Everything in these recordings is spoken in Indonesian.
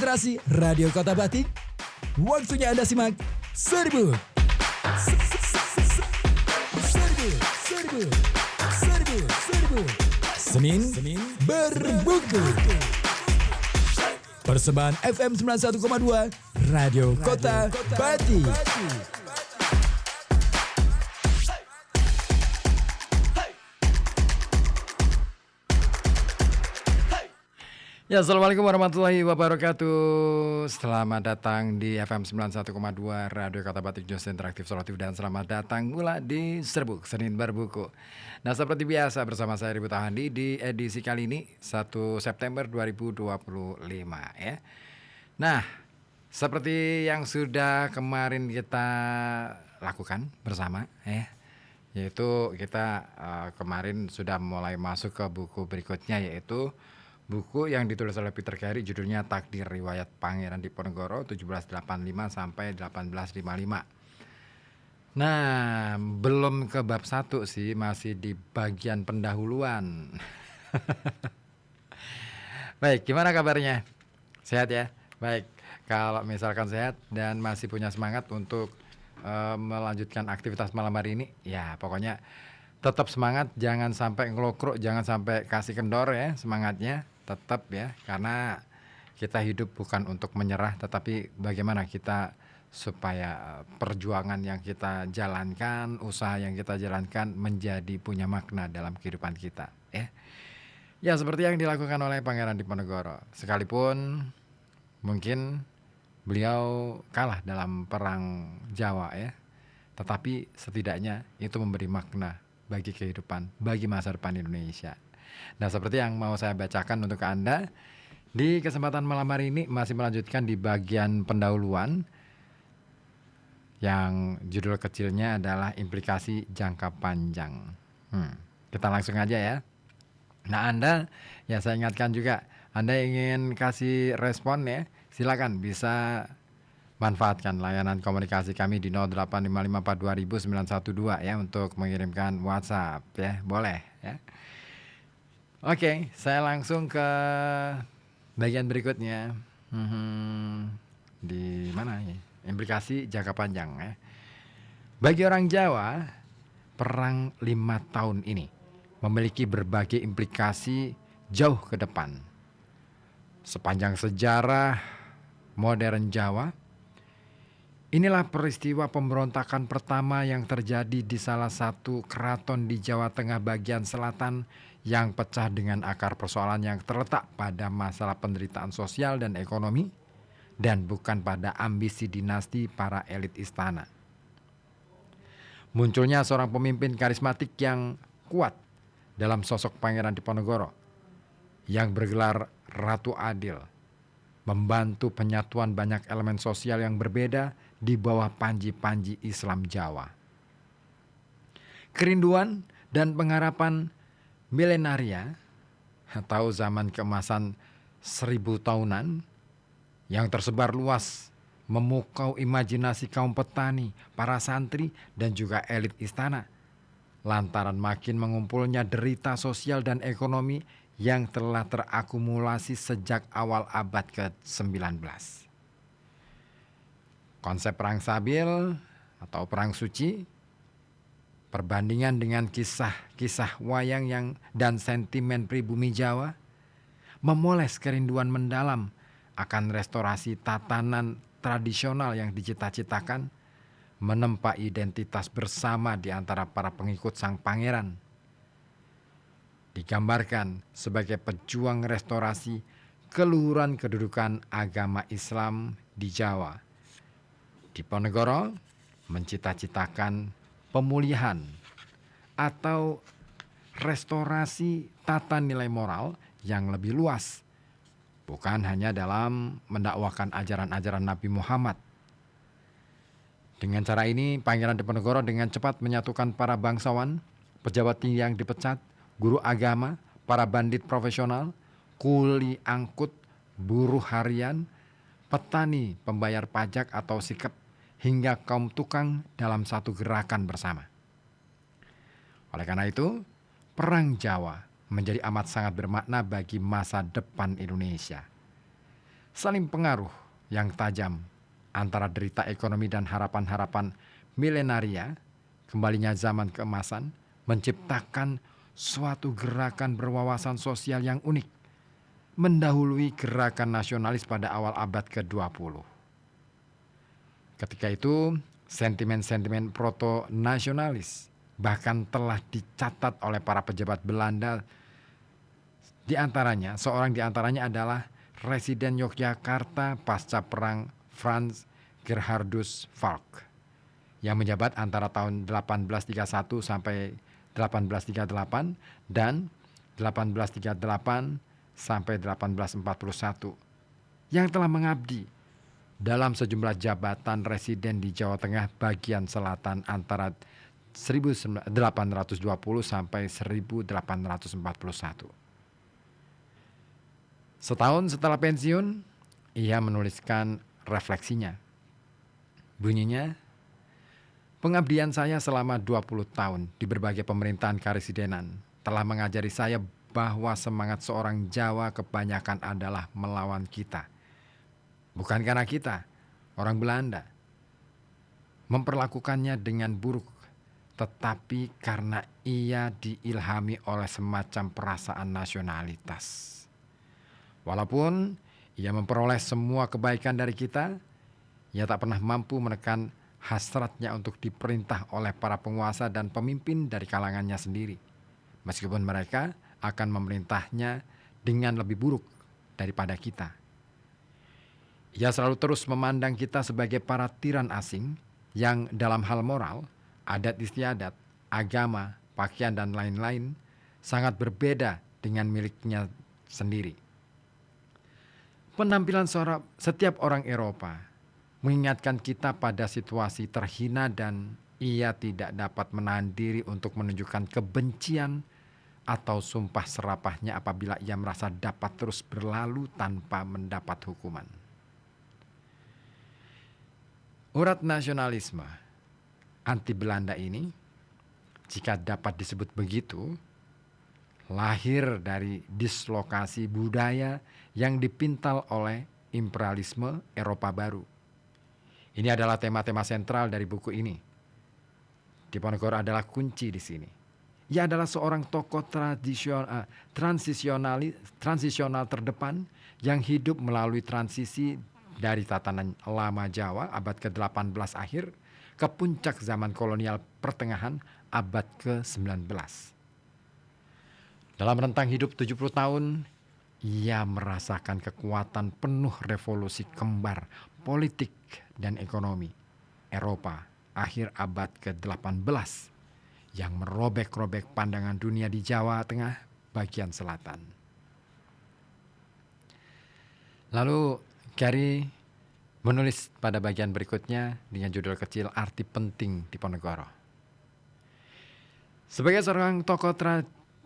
konsentrasi Radio Kota Batik. Waktunya Anda simak Serbu. Serbu. Senin berbuku. Persembahan FM 91,2 Radio Kota Batik. Ya, assalamualaikum warahmatullahi wabarakatuh. Selamat datang di FM 91,2 Radio Kota Batik, Jos Interaktif Solutif, dan selamat datang pula di Serbu Senin Berbuku. Nah, seperti biasa bersama saya Ribu Tahandi di edisi kali ini 1 September 2025 ya. Nah, seperti yang sudah kemarin kita lakukan bersama ya, yaitu kita kemarin sudah mulai masuk ke buku berikutnya, yaitu buku yang ditulis oleh Peter Carey, judulnya Takdir Riwayat Pangeran Diponegoro 1785 sampai 1855. Nah, belum ke bab 1 sih, masih di bagian pendahuluan. Baik, gimana kabarnya? Sehat ya? Baik, kalau misalkan sehat dan masih punya semangat untuk melanjutkan aktivitas malam hari ini, ya pokoknya tetap semangat, jangan sampai ngelokrok, jangan sampai kasih kendor ya semangatnya. Tetap ya, karena kita hidup bukan untuk menyerah, tetapi bagaimana kita supaya perjuangan yang kita jalankan, usaha yang kita jalankan menjadi punya makna dalam kehidupan kita ya. Ya, seperti yang dilakukan oleh Pangeran Diponegoro, sekalipun mungkin beliau kalah dalam perang Jawa ya, tetapi setidaknya itu memberi makna bagi kehidupan, bagi masa depan Indonesia. Nah, seperti yang mau saya bacakan untuk Anda di kesempatan malam hari ini, masih melanjutkan di bagian pendahuluan yang judul kecilnya adalah implikasi jangka panjang. Kita langsung aja ya. Nah, Anda, ya saya ingatkan juga, Anda ingin kasih respon ya, silakan bisa manfaatkan layanan komunikasi kami di 0855420912 ya untuk mengirimkan WhatsApp ya, boleh ya. Oke, saya langsung ke bagian berikutnya. Di mana ya? Implikasi jangka panjang ya. Bagi orang Jawa, perang 5 tahun ini memiliki berbagai implikasi jauh ke depan. Sepanjang sejarah modern Jawa, inilah peristiwa pemberontakan pertama yang terjadi di salah satu keraton di Jawa Tengah bagian selatan yang pecah dengan akar persoalan yang terletak pada masalah penderitaan sosial dan ekonomi dan bukan pada ambisi dinasti para elit istana. Munculnya seorang pemimpin karismatik yang kuat dalam sosok Pangeran Diponegoro yang bergelar Ratu Adil, membantu penyatuan banyak elemen sosial yang berbeda di bawah panji-panji Islam Jawa. Kerinduan dan pengharapan milenaria atau zaman keemasan 1000 tahunan yang tersebar luas memukau imajinasi kaum petani, para santri, dan juga elit istana lantaran makin mengumpulnya derita sosial dan ekonomi yang telah terakumulasi sejak awal abad ke-19. Konsep perang sabil atau perang suci, perbandingan dengan kisah-kisah wayang dan sentimen pribumi Jawa memoles kerinduan mendalam akan restorasi tatanan tradisional yang dicita-citakan menempa identitas bersama di antara para pengikut sang pangeran. Digambarkan sebagai pejuang restorasi keluhuran kedudukan agama Islam di Jawa. Diponegoro mencita-citakan pemulihan atau restorasi tata nilai moral yang lebih luas, bukan hanya dalam mendakwakan ajaran-ajaran Nabi Muhammad. Dengan cara ini, Pangeran Diponegoro dengan cepat menyatukan para bangsawan, pejabat tinggi yang dipecat, guru agama, para bandit profesional, kuli angkut, buruh harian, petani, pembayar pajak atau sikep, hingga kaum tukang dalam satu gerakan bersama. Oleh karena itu, Perang Jawa menjadi amat sangat bermakna bagi masa depan Indonesia. saling pengaruh yang tajam antara derita ekonomi dan harapan-harapan milenaria, kembalinya zaman keemasan, menciptakan suatu gerakan berwawasan sosial yang unik, mendahului gerakan nasionalis pada awal abad ke-20. Ketika itu, sentimen-sentimen proto-nasionalis bahkan telah dicatat oleh para pejabat Belanda. Seorang di antaranya adalah Residen Yogyakarta pasca perang Frans Gerhardus Valk yang menjabat antara tahun 1831 sampai 1838 dan 1838 sampai 1841 yang telah mengabdi dalam sejumlah jabatan residen di Jawa Tengah bagian selatan antara 1820 sampai 1841. Setahun setelah pensiun, ia menuliskan refleksinya. Bunyinya, pengabdian saya selama 20 tahun di berbagai pemerintahan karesidenan telah mengajari saya bahwa semangat seorang Jawa kebanyakan adalah melawan kita. Bukan karena kita, orang Belanda, memperlakukannya dengan buruk, tetapi karena ia diilhami oleh semacam perasaan nasionalitas. Walaupun ia memperoleh semua kebaikan dari kita, ia tak pernah mampu menekan hasratnya untuk diperintah oleh para penguasa dan pemimpin dari kalangannya sendiri, meskipun mereka akan memerintahnya dengan lebih buruk daripada kita. Ia selalu terus memandang kita sebagai para tiran asing yang dalam hal moral, adat istiadat, agama, pakaian, dan lain-lain sangat berbeda dengan miliknya sendiri. Penampilan setiap orang Eropa mengingatkan kita pada situasi terhina dan ia tidak dapat menahan diri untuk menunjukkan kebencian atau sumpah serapahnya apabila ia merasa dapat terus berlalu tanpa mendapat hukuman. Urat nasionalisme anti Belanda ini, jika dapat disebut begitu, lahir dari dislokasi budaya yang dipintal oleh imperialisme Eropa baru. Ini adalah tema-tema sentral dari buku ini. Diponegoro adalah kunci di sini. Ia adalah seorang tokoh transisional terdepan yang hidup melalui transisi dari tatanan lama Jawa abad ke-18 akhir ke puncak zaman kolonial pertengahan abad ke-19. Dalam rentang hidup 70 tahun, ia merasakan kekuatan penuh revolusi kembar politik dan ekonomi Eropa akhir abad ke-18 yang merobek-robek pandangan dunia di Jawa Tengah bagian selatan. Lalu Gary menulis pada bagian berikutnya dengan judul kecil Arti Penting Diponegoro. Sebagai seorang tokoh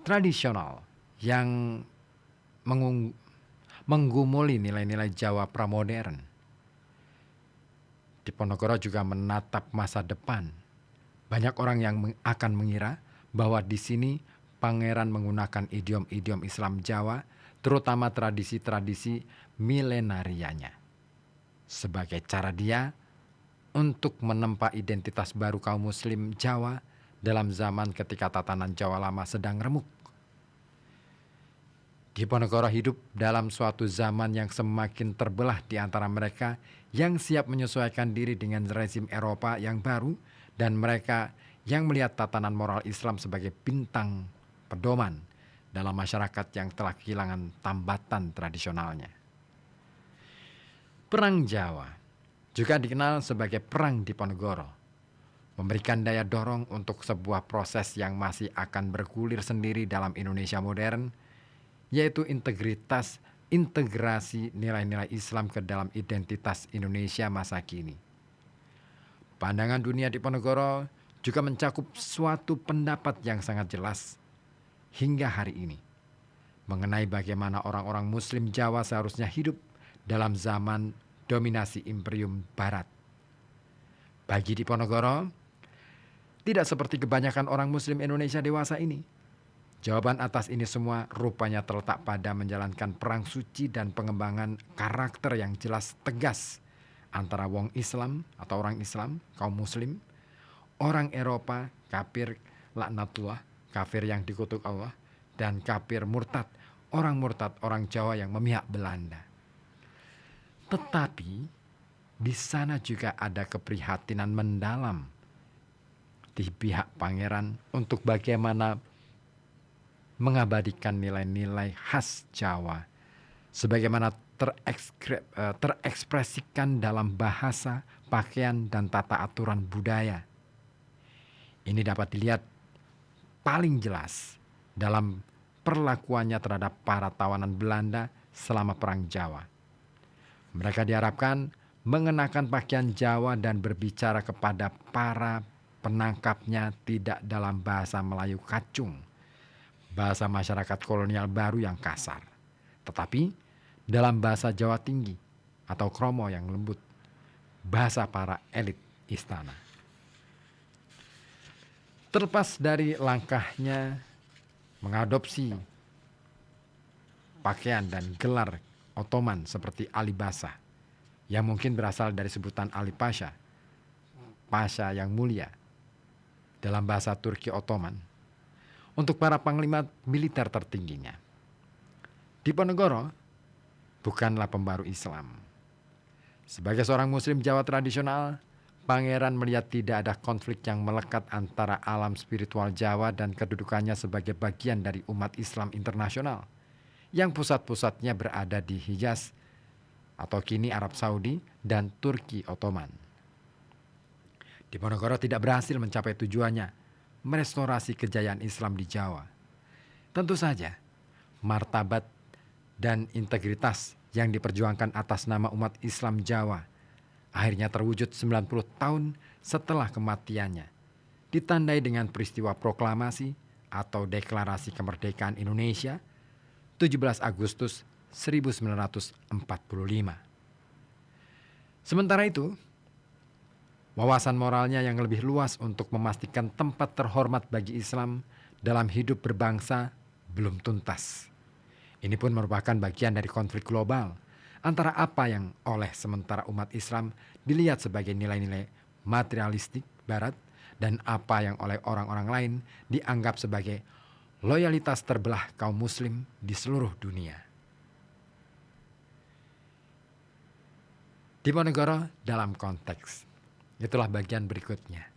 tradisional yang menggumuli nilai-nilai Jawa pramodern, Diponegoro juga menatap masa depan. Banyak orang yang akan mengira bahwa di sini pangeran menggunakan idiom-idiom Islam Jawa, terutama tradisi-tradisi milenarianya, sebagai cara dia untuk menempa identitas baru kaum muslim Jawa dalam zaman ketika tatanan Jawa lama sedang remuk. Diponegoro hidup dalam suatu zaman yang semakin terbelah di antara mereka yang siap menyesuaikan diri dengan rezim Eropa yang baru dan mereka yang melihat tatanan moral Islam sebagai bintang pedoman dalam masyarakat yang telah kehilangan tambatan tradisionalnya. Perang Jawa juga dikenal sebagai Perang Diponegoro, memberikan daya dorong untuk sebuah proses yang masih akan bergulir sendiri dalam Indonesia modern, yaitu integrasi nilai-nilai Islam ke dalam identitas Indonesia masa kini. Pandangan dunia Diponegoro juga mencakup suatu pendapat yang sangat jelas hingga hari ini mengenai bagaimana orang-orang Muslim Jawa seharusnya hidup dalam zaman dominasi Imperium Barat. Bagi Diponegoro, tidak seperti kebanyakan orang Muslim Indonesia dewasa ini, Jawaban atas ini semua rupanya terletak pada menjalankan perang suci dan pengembangan karakter yang jelas tegas antara wong Islam atau orang Islam, kaum muslim, orang Eropa, kafir laknatullah, kafir yang dikutuk Allah, dan kafir murtad, orang Jawa yang memihak Belanda. Tetapi di sana juga ada keprihatinan mendalam di pihak pangeran untuk bagaimana mengabadikan nilai-nilai khas Jawa sebagaimana terekspresikan dalam bahasa, pakaian, dan tata aturan budaya. Ini dapat dilihat paling jelas dalam perlakuannya terhadap para tawanan Belanda selama Perang Jawa. Mereka diharapkan mengenakan pakaian Jawa dan berbicara kepada para penangkapnya tidak dalam bahasa Melayu kacung, bahasa masyarakat kolonial baru yang kasar, tetapi dalam bahasa Jawa tinggi atau kromo yang lembut, bahasa para elit istana. Terlepas dari langkahnya mengadopsi pakaian dan gelar Ottoman seperti Ali Basa, yang mungkin berasal dari sebutan Ali Pasha, Pasha yang mulia dalam bahasa Turki Ottoman, untuk para panglima militer tertingginya. Diponegoro bukanlah pembaru Islam. Sebagai seorang muslim Jawa tradisional, pangeran melihat tidak ada konflik yang melekat antara alam spiritual Jawa dan kedudukannya sebagai bagian dari umat Islam internasional, yang pusat-pusatnya berada di Hijaz atau kini Arab Saudi dan Turki Ottoman. Diponegoro tidak berhasil mencapai tujuannya, merestorasi kejayaan Islam di Jawa. Tentu saja, martabat dan integritas yang diperjuangkan atas nama umat Islam Jawa akhirnya terwujud 90 tahun setelah kematiannya, ditandai dengan peristiwa proklamasi atau deklarasi kemerdekaan Indonesia 17 Agustus 1945. Sementara itu, wawasan moralnya yang lebih luas untuk memastikan tempat terhormat bagi Islam dalam hidup berbangsa belum tuntas. Ini pun merupakan bagian dari konflik global antara apa yang oleh sementara umat Islam dilihat sebagai nilai-nilai materialistik Barat dan apa yang oleh orang-orang lain dianggap sebagai loyalitas terbelah kaum muslim di seluruh dunia. Diponegoro dalam konteks. Itulah bagian berikutnya.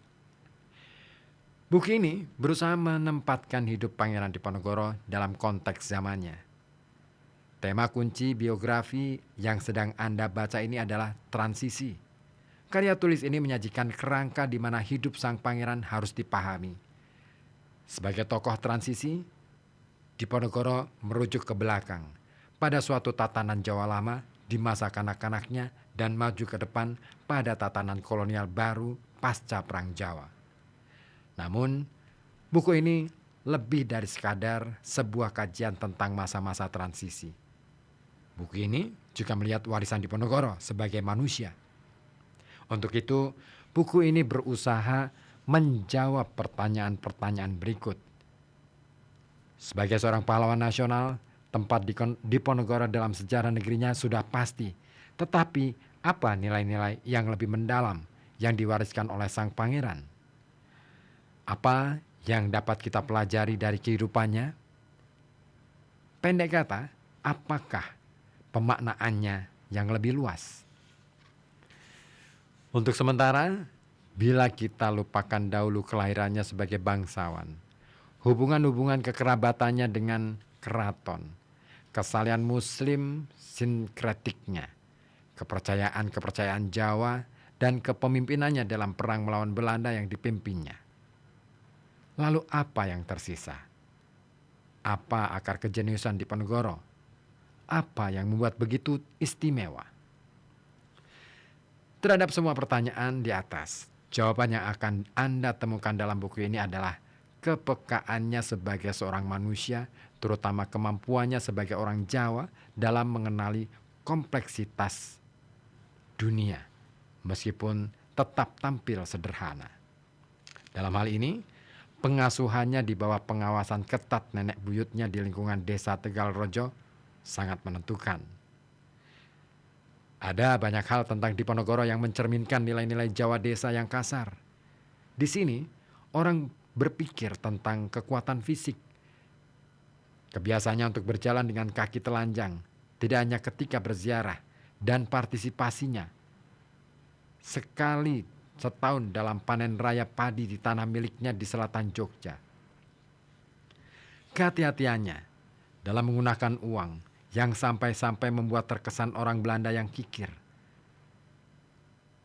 Buku ini berusaha menempatkan hidup Pangeran Diponegoro dalam konteks zamannya. Tema kunci biografi yang sedang Anda baca ini adalah transisi. Karya tulis ini menyajikan kerangka di mana hidup sang pangeran harus dipahami. Sebagai tokoh transisi, Diponegoro merujuk ke belakang pada suatu tatanan Jawa lama di masa kanak-kanaknya dan maju ke depan pada tatanan kolonial baru pasca Perang Jawa. Namun, buku ini lebih dari sekadar sebuah kajian tentang masa-masa transisi. Buku ini juga melihat warisan Diponegoro sebagai manusia. Untuk itu, buku ini berusaha menjawab pertanyaan-pertanyaan berikut. Sebagai seorang pahlawan nasional, tempat Diponegoro dalam sejarah negerinya sudah pasti. Tetapi, apa nilai-nilai yang lebih mendalam yang diwariskan oleh sang pangeran? Apa yang dapat kita pelajari dari kehidupannya? Pendek kata, apakah pemaknaannya yang lebih luas? Untuk sementara, bila kita lupakan dahulu kelahirannya sebagai bangsawan, hubungan-hubungan kekerabatannya dengan keraton, kesalian muslim sinkretiknya, kepercayaan-kepercayaan Jawa, dan kepemimpinannya dalam perang melawan Belanda yang dipimpinnya. Lalu apa yang tersisa? Apa akar kejeniusan Diponegoro? Apa yang membuat begitu istimewa? Terhadap semua pertanyaan di atas, jawaban yang akan Anda temukan dalam buku ini adalah kepekaannya sebagai seorang manusia, terutama kemampuannya sebagai orang Jawa dalam mengenali kompleksitas dunia, meskipun tetap tampil sederhana. Dalam hal ini, pengasuhannya di bawah pengawasan ketat nenek buyutnya di lingkungan desa Tegal Rojo sangat menentukan. Ada banyak hal tentang Diponegoro yang mencerminkan nilai-nilai Jawa desa yang kasar. Di sini, orang berpikir tentang kekuatan fisik. Kebiasaannya untuk berjalan dengan kaki telanjang, tidak hanya ketika berziarah, dan partisipasinya sekali setahun dalam panen raya padi di tanah miliknya di selatan Jogja. Kehati-hatiannya dalam menggunakan uang yang sampai-sampai membuat terkesan orang Belanda yang kikir.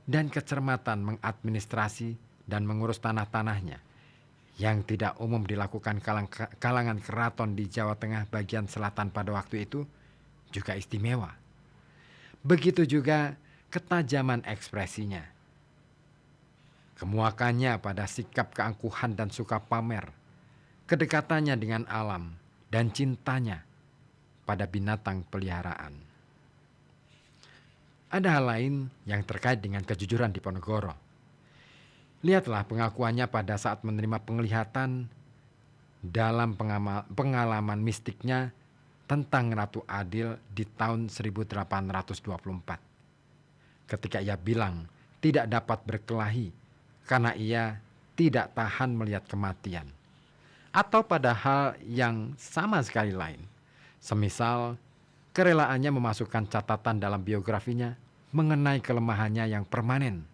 Dan kecermatan mengadministrasi dan mengurus tanah-tanahnya yang tidak umum dilakukan kalangan keraton di Jawa Tengah bagian selatan pada waktu itu juga istimewa. Begitu juga ketajaman ekspresinya. Kemuakannya pada sikap keangkuhan dan suka pamer, kedekatannya dengan alam, dan cintanya pada binatang peliharaan. Ada hal lain yang terkait dengan kejujuran Diponegoro. Lihatlah pengakuannya pada saat menerima penglihatan dalam pengalaman mistiknya tentang Ratu Adil di tahun 1824. Ketika ia bilang tidak dapat berkelahi karena ia tidak tahan melihat kematian. Atau pada hal yang sama sekali lain. Semisal kerelaannya memasukkan catatan dalam biografinya mengenai kelemahannya yang permanen.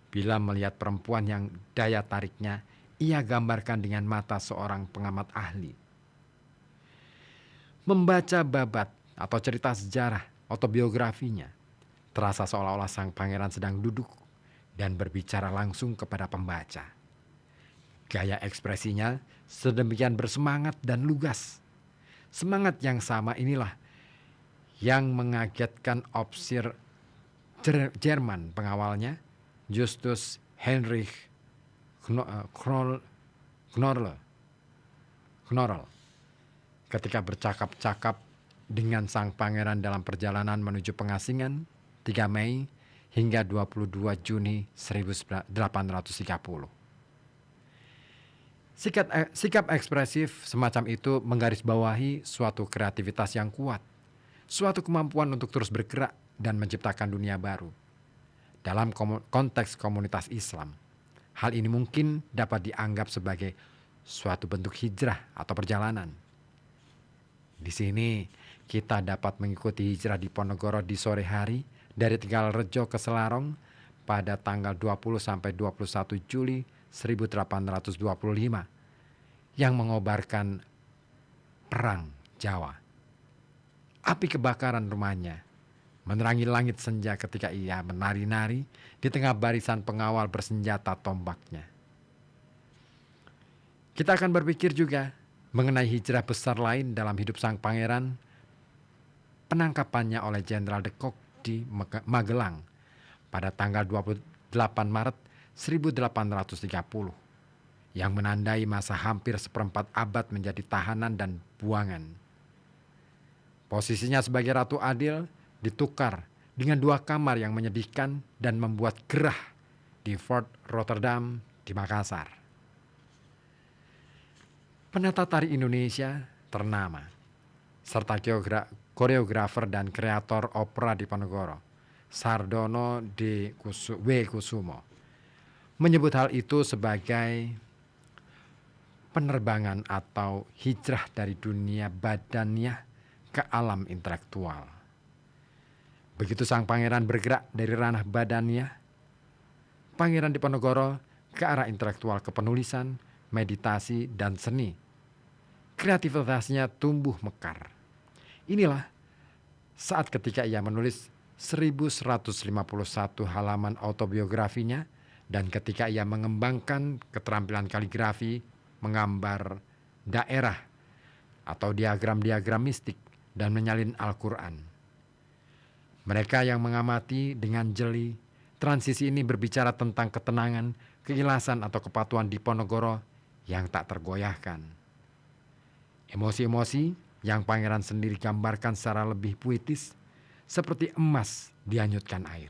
Bila melihat perempuan yang daya tariknya ia gambarkan dengan mata seorang pengamat ahli. Membaca babat atau cerita sejarah autobiografinya, terasa seolah-olah sang pangeran sedang duduk dan berbicara langsung kepada pembaca. Gaya ekspresinya sedemikian bersemangat dan lugas. Semangat yang sama inilah yang mengagetkan ofisir Jerman pengawalnya, Justus Heinrich Knorr, ketika bercakap-cakap dengan sang pangeran dalam perjalanan menuju pengasingan 3 Mei hingga 22 Juni 1830. Sikap ekspresif semacam itu menggarisbawahi suatu kreativitas yang kuat, suatu kemampuan untuk terus bergerak dan menciptakan dunia baru. Dalam konteks komunitas Islam, hal ini mungkin dapat dianggap sebagai suatu bentuk hijrah atau perjalanan. Di sini kita dapat mengikuti hijrah Diponegoro di sore hari dari Tegal Rejo ke Selarong pada tanggal 20 sampai 21 Juli 1825 yang mengobarkan perang Jawa. Api kebakaran rumahnya menerangi langit senja ketika ia menari-nari di tengah barisan pengawal bersenjata tombaknya. Kita akan berpikir juga mengenai hijrah besar lain dalam hidup sang pangeran, penangkapannya oleh Jenderal de Kock di Magelang pada tanggal 28 Maret 1830 yang menandai masa hampir seperempat abad menjadi tahanan dan buangan. Posisinya sebagai Ratu Adil ditukar dengan 2 kamar yang menyedihkan dan membuat gerah di Fort Rotterdam di Makassar. Penata tari Indonesia ternama, serta koreografer dan kreator opera Diponegoro, Sardono W. Kusumo, menyebut hal itu sebagai penerbangan atau hijrah dari dunia badaniah ke alam intelektual. Begitu sang pangeran bergerak dari ranah badaniah, Pangeran Diponegoro ke arah intelektual, ke penulisan, meditasi, dan seni. Kreativitasnya tumbuh mekar. Inilah saat ketika ia menulis 1151 halaman autobiografinya dan ketika ia mengembangkan keterampilan kaligrafi, menggambar daerah atau diagram-diagram mistik dan menyalin Al-Quran. Mereka yang mengamati dengan jeli, transisi ini berbicara tentang ketenangan, keikhlasan atau kepatuhan Diponegoro yang tak tergoyahkan. Emosi-emosi yang pangeran sendiri gambarkan secara lebih puitis, seperti emas dihanyutkan air.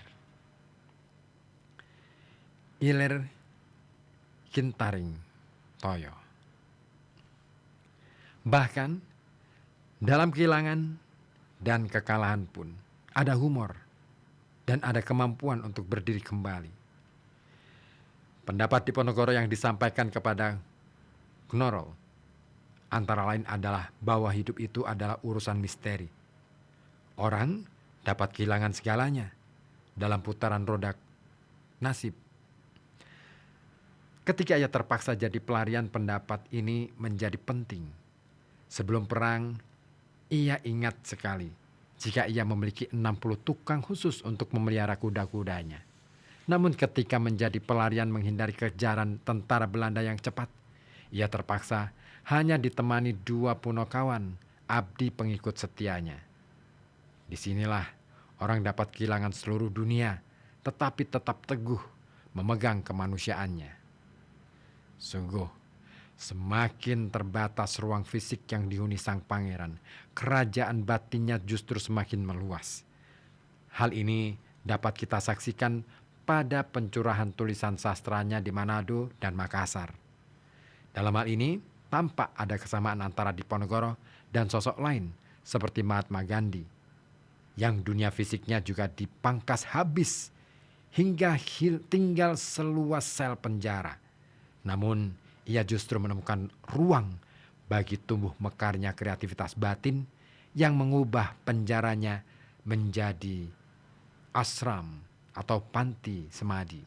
Ilir Kintaring Toyo. Bahkan dalam kehilangan dan kekalahan pun ada humor dan ada kemampuan untuk berdiri kembali. Pendapat Diponegoro yang disampaikan kepada Knorrol antara lain adalah bahwa hidup itu adalah urusan misteri. Orang dapat kehilangan segalanya dalam putaran roda nasib. Ketika ia terpaksa jadi pelarian, pendapat ini menjadi penting. Sebelum perang, ia ingat sekali jika ia memiliki 60 tukang khusus untuk memelihara kuda-kudanya. Namun ketika menjadi pelarian menghindari kejaran tentara Belanda yang cepat, ia terpaksa hanya ditemani 2 punokawan, abdi pengikut setianya. Disinilah orang dapat kehilangan seluruh dunia, tetapi tetap teguh memegang kemanusiaannya. Sungguh, semakin terbatas ruang fisik yang dihuni sang pangeran, kerajaan batinnya justru semakin meluas. Hal ini dapat kita saksikan pada pencurahan tulisan sastranya di Manado dan Makassar. Dalam hal ini, tampak ada kesamaan antara Diponegoro dan sosok lain seperti Mahatma Gandhi, yang dunia fisiknya juga dipangkas habis hingga tinggal seluas sel penjara. Namun, ia justru menemukan ruang bagi tumbuh mekarnya kreativitas batin yang mengubah penjaranya menjadi ashram atau panti semadi.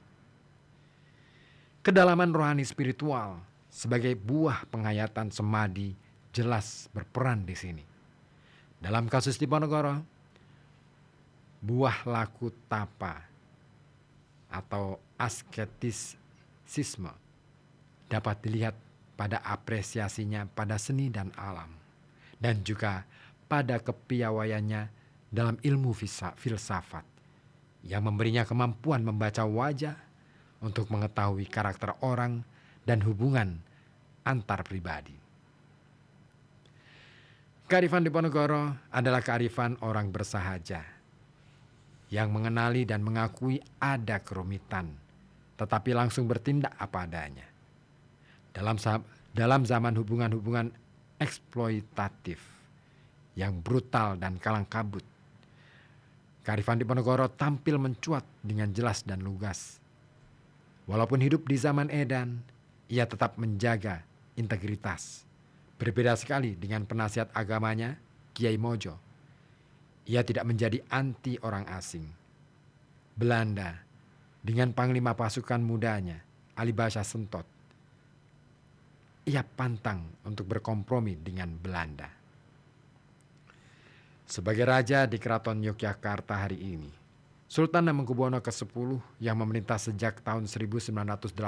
Kedalaman rohani spiritual sebagai buah penghayatan semadi jelas berperan di sini. Dalam kasus Diponegoro, buah laku tapa atau asketisisme dapat dilihat pada apresiasinya pada seni dan alam, dan juga pada kepiawaiannya dalam ilmu filsafat yang memberinya kemampuan membaca wajah untuk mengetahui karakter orang dan hubungan antar pribadi. Kearifan Diponegoro adalah kearifan orang bersahaja yang mengenali dan mengakui ada kerumitan, tetapi langsung bertindak apa adanya. Dalam zaman hubungan-hubungan eksploitatif yang brutal dan kalang kabut, kearifan Diponegoro tampil mencuat dengan jelas dan lugas. Walaupun hidup di zaman edan, ia tetap menjaga integritas. Berbeda sekali dengan penasihat agamanya, Kiai Mojo. Ia tidak menjadi anti orang asing. Belanda, dengan panglima pasukan mudanya, Ali Basha Sentot, ia pantang untuk berkompromi dengan Belanda. Sebagai raja di Keraton Yogyakarta hari ini, Sultan Hamengkubuwono ke-10 yang memerintah sejak tahun 1988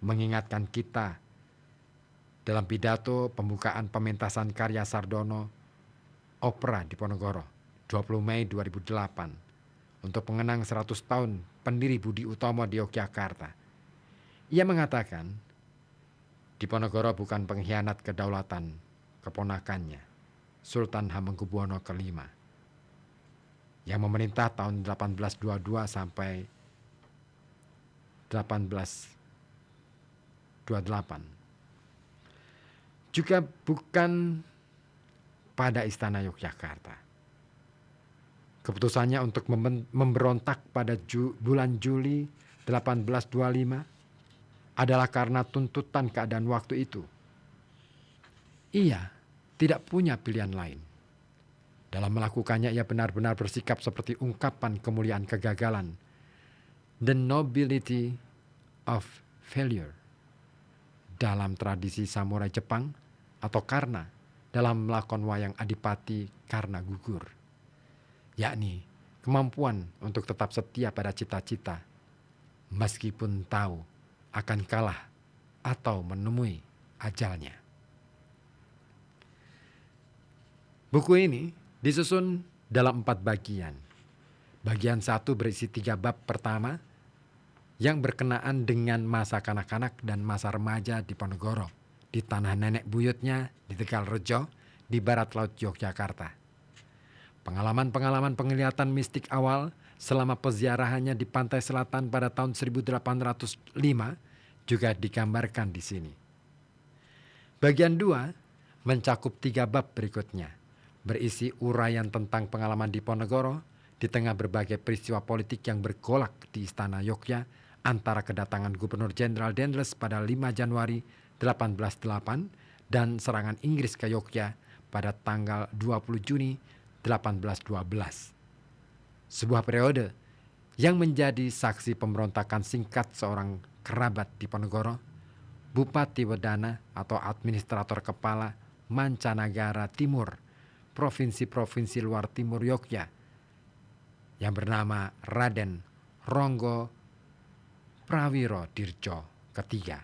mengingatkan kita dalam pidato pembukaan pementasan karya Sardono Opera Diponegoro 20 Mei 2008 untuk mengenang 100 tahun pendiri Budi Utomo di Yogyakarta. Ia mengatakan, Diponegoro bukan pengkhianat kedaulatan keponakannya, Sultan Hamengkubuwono ke-5, yang memerintah tahun 1822 sampai 1828. Juga bukan pada istana Yogyakarta. Keputusannya untuk memberontak pada bulan Juli 1825 adalah karena tuntutan keadaan waktu itu. Ia tidak punya pilihan lain. Dalam melakukannya ia benar-benar bersikap seperti ungkapan kemuliaan kegagalan, the nobility of failure, dalam tradisi samurai Jepang, atau karna dalam lakon wayang Adipati karena gugur, yakni kemampuan untuk tetap setia pada cita-cita meskipun tahu akan kalah atau menemui ajalnya. Buku ini disusun dalam 4 bagian. Bagian 1 berisi 3 bab pertama yang berkenaan dengan masa kanak-kanak dan masa remaja Diponegoro di tanah nenek buyutnya di Tegalrejo di barat laut Yogyakarta. Pengalaman-pengalaman penglihatan mistik awal selama peziarahannya di pantai selatan pada tahun 1805 juga digambarkan di sini. Bagian 2 mencakup 3 bab berikutnya, berisi uraian tentang pengalaman Diponegoro di tengah berbagai peristiwa politik yang bergolak di Istana Yogyakarta antara kedatangan Gubernur Jenderal Dendles pada 5 Januari 1808 dan serangan Inggris ke Yogyakarta pada tanggal 20 Juni 1812. Sebuah periode yang menjadi saksi pemberontakan singkat seorang kerabat Diponegoro, Bupati Wedana atau administrator kepala Mancanagara Timur, provinsi-provinsi luar timur Yogyakarta, yang bernama Raden Ronggo Prawiro Dirjo ketiga.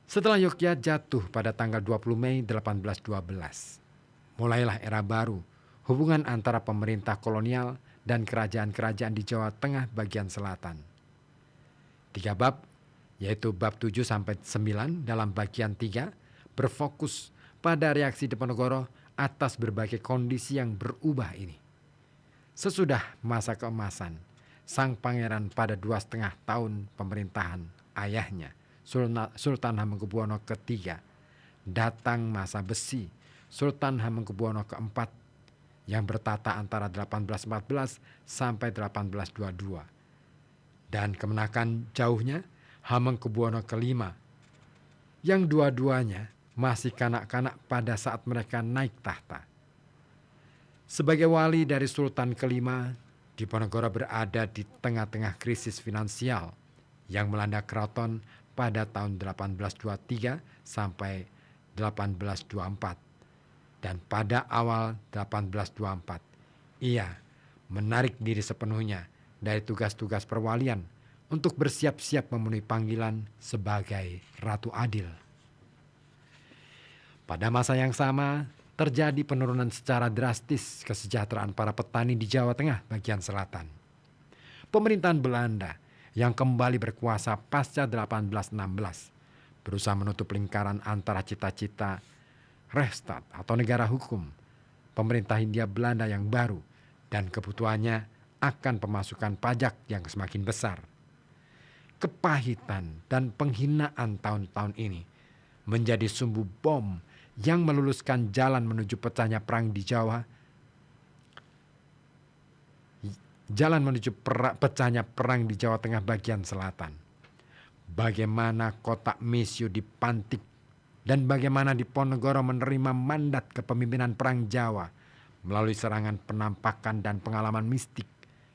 Setelah Yogyakarta jatuh pada tanggal 20 Mei 1812, mulailah era baru hubungan antara pemerintah kolonial dan kerajaan-kerajaan di Jawa Tengah bagian selatan. 3 bab, yaitu bab 7 sampai 9 dalam bagian 3 berfokus pada reaksi Diponegoro atas berbagai kondisi yang berubah ini. Sesudah masa keemasan sang pangeran pada 2,5 tahun pemerintahan ayahnya Sultan Hamengkubuwono III, datang masa besi Sultan Hamengkubuwono keempat yang bertata antara 1814 sampai 1822 dan kemenakan jauhnya Hamengkubuwono kelima yang dua-duanya masih kanak-kanak pada saat mereka naik tahta. Sebagai wali dari Sultan kelima, Diponegoro berada di tengah-tengah krisis finansial yang melanda keraton pada tahun 1823 sampai 1824. Dan pada awal 1824, ia menarik diri sepenuhnya dari tugas-tugas perwalian untuk bersiap-siap memenuhi panggilan sebagai Ratu Adil. Pada masa yang sama, terjadi penurunan secara drastis kesejahteraan para petani di Jawa Tengah bagian selatan. Pemerintahan Belanda yang kembali berkuasa pasca 1816 berusaha menutup lingkaran antara cita-cita Rechtsstaat atau negara hukum, pemerintah Hindia Belanda yang baru, dan kebutuhannya akan pemasukan pajak yang semakin besar. Kepahitan dan penghinaan tahun-tahun ini menjadi sumbu bom yang meluluskan jalan menuju pecahnya perang di Jawa, pecahnya perang di Jawa Tengah bagian selatan. Bagaimana kotak Mesio dipantik dan bagaimana Diponegoro menerima mandat kepemimpinan perang Jawa melalui serangan penampakan dan pengalaman mistik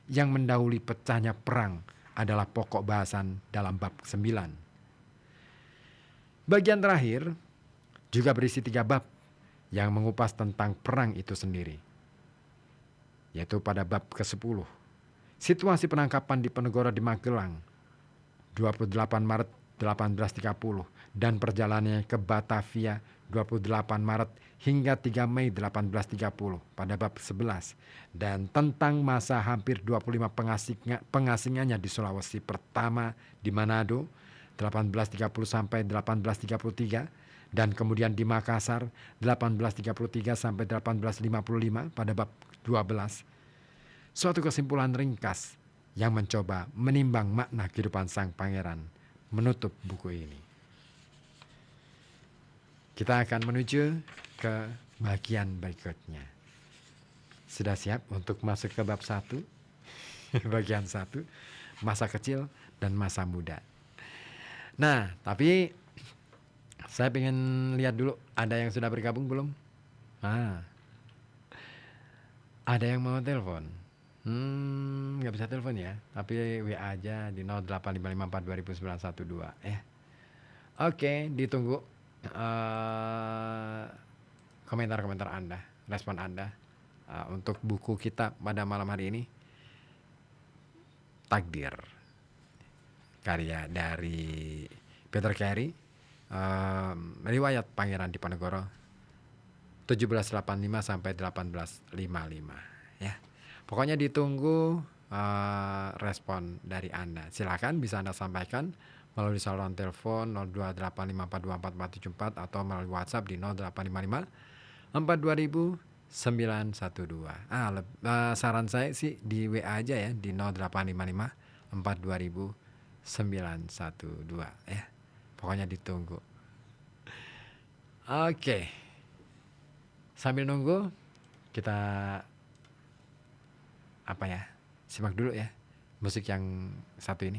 yang mendahului pecahnya perang adalah pokok bahasan dalam bab 9. Bagian terakhir juga berisi 3 bab yang mengupas tentang perang itu sendiri, yaitu pada bab ke-10, situasi penangkapan Diponegoro di Magelang 28 Maret 1830 dan perjalanannya ke Batavia 28 Maret hingga 3 Mei 1830 pada bab 11, dan tentang masa hampir 25 pengasingannya di Sulawesi pertama di Manado 1830 sampai 1833 dan kemudian di Makassar 1833 sampai 1855 pada bab 12. Suatu kesimpulan ringkas yang mencoba menimbang makna kehidupan sang pangeran menutup buku ini. Kita akan menuju ke bagian berikutnya. Sudah siap untuk masuk ke bab 1? Bagian 1, masa kecil dan masa muda. Nah, tapi saya pengen lihat dulu, ada yang sudah bergabung belum? Ada yang mau telepon? Nggak bisa telepon ya, tapi WA aja di 0855420912 ya. Oke, ditunggu komentar-komentar Anda, respon Anda untuk buku kita pada malam hari ini, Takdir, karya dari Peter Carey, riwayat Pangeran Diponegoro 1785 sampai 1855 ya. Pokoknya ditunggu respon dari Anda. Silakan bisa Anda sampaikan melalui saluran telepon 0285424474 atau melalui WhatsApp di 0855 42000 912. Saran saya sih di WA aja ya di 0855 42000 912 ya. Pokoknya ditunggu. Oke, sambil nunggu kita apa ya? Simak dulu ya musik yang satu ini.